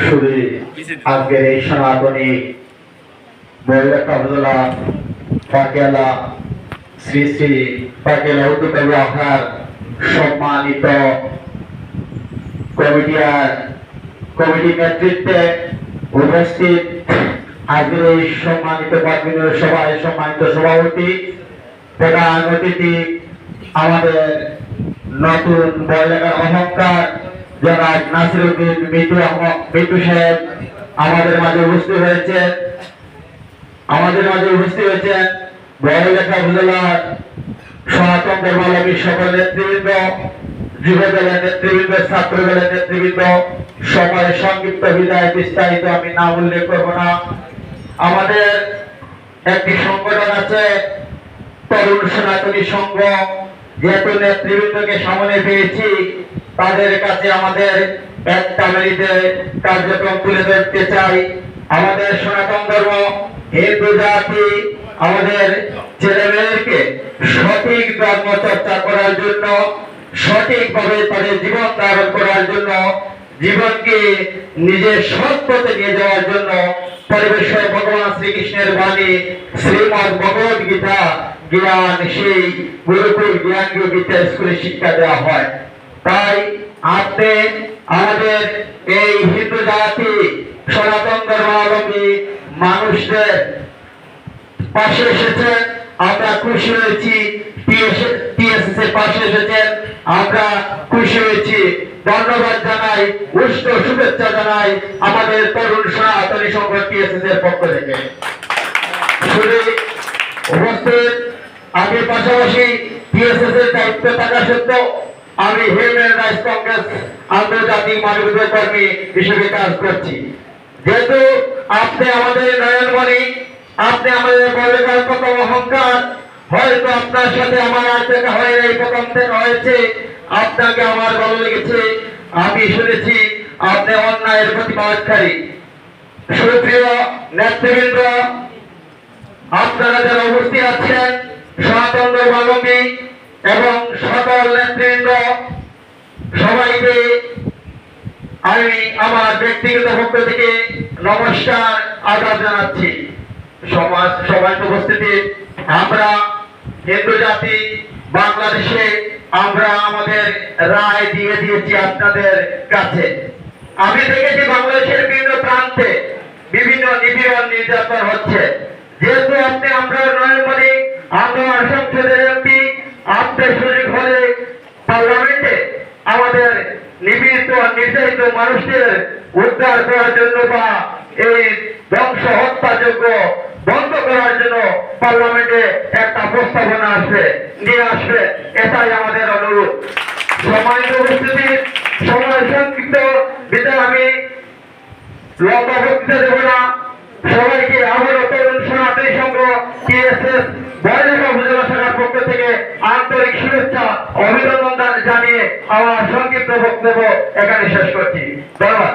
শুধু আজকের এই সনাতনী বৈরাগ্য পাটিয়ালা শ্রী শ্রী পাটিয়ালা উদ্যোগ আখার সম্মানিত কমিটি নেতৃত্বে উপস্থিত আজকের এই সম্মানিত সভায় সম্মানিত সভাপতি প্রধান অতিথি আমাদের নতুন বৈরাগ্যের অহংকার জনাব নাসিরউদ্দিন মিটু সাহেব আমাদের মাঝে উপস্থিত হয়েছেন বড়লেখা উপজেলার সনাতন ধর্মাবলম্বী সকল নেতৃবৃন্দ, যুব দলের নেতৃবৃন্দ, ছাত্র দলের নেতৃবৃন্দ, সবাই সংক্ষিপ্ত বিদায়, বিস্তারিত আমি নাম উল্লেখ করব না। আমাদের একটি সংগঠন আছে তরুণ সনাতনী সংঘ, যেহেতু নেতৃবৃন্দকে সামনে পেয়েছি তাদের কাছে আমাদের একটা মিনিটে কার্যক্রম তুলে ধরতে চাই। আমাদের সনাতন ধর্ম, হিন্দু জাতি আমাদের ছেলেমেয়েদেরকে সঠিক ধর্ম চর্চা করার জন্য, সঠিকভাবে তাদের জীবন ধারণ করার জন্য, জীবনকে নিজের সৎ পথে নিয়ে যাওয়ার জন্য পরিবেশে ভগবান শ্রীকৃষ্ণের বাণী শ্রীমদ ভগবদ গীতা জ্ঞান সেই গুরুকুল জ্ঞান গীতা স্কুলে শিক্ষা দেওয়া হয়। তাই আপনি আমাদের এই হিন্দু জাতি সনাতন ধর্মাবলম্বী মানুষদের পাশে এসেছেন, আমরা খুশি হয়েছি। টিএসএস এর পাশে এসেছেন, আমরা খুশি হয়েছি। ধন্যবাদ জানাই, উষ্ণ শুভেচ্ছা জানাই আমাদের তরুণ সনাতনী সংঘ টিএসএস এর পক্ষ থেকে। উপস্থিত আমি পাশাপাশি টিএসএস এর দায়িত্ব থাকা সত্ত্বেও আমি হিউম্যান রাইটস কংগ্রেস আন্তর্জাতিক মানবাধিকার কর্মী হিসেবে কাজ করছি। যেহেতু আপনি আমাদের নয়নমণি, আপনি আমাদের বড়লেখার প্রথম অহংকার, হয়তো আপনার সাথে আমার আর দেখা হয় এই প্রথম থেকে হয়েছে, আপনাকে আমার ভালো লেগেছে। আমি শুনেছি আপনি অন্যায়ের প্রতিবাদকারী। সুপ্রিয় নেতৃবৃন্দ, আপনারা যারা উপস্থিত আছেন সনাতন ধর্মাবলম্বী এবং সকল নেতৃবৃন্দ, সবাইকে আমি আমার ব্যক্তিগত পক্ষ থেকে নমস্কার আদাব জানাচ্ছি। সবাই উপস্থিতি, আমরা হিন্দু জাতি বাংলাদেশে আমরা আমাদের রায় দিয়ে দিয়েছি আপনাদের কাছে। আমি দেখেছি বাংলাদেশের বিভিন্ন প্রান্তে বিভিন্ন নিপীড়ন নির্যাতন হচ্ছে। যেহেতু আপনি আমরা নয়নমণি, আমরা সংসদের এমপি, আপনার সুযোগ হলে পার্লামেন্টে আমাদের নিপীড়িত নির্যাতিত মানুষদের উদ্ধার করার জন্য বা এই ধ্বংস হত্যাযোগ্য বন্ধ করার জন্য পার্লামেন্টে একটা প্রস্তাবনা নিয়ে আসবে, এটাই আমাদের অনুরোধ। সম্মানিত উপস্থিতি, সময় সংক্ষিপ্ত বিধায় আমি লম্বা বক্তৃতা দেব না। সবাইকে আবারও তরুণ সনাতনী সংঘ টিএসএস বড়লেখা উপজেলা শাখার পক্ষ থেকে আন্তরিক শুভেচ্ছা অভিনন্দন জানিয়ে আমার সংক্ষিপ্ত বক্তব্য এখানে শেষ করছি। ধন্যবাদ।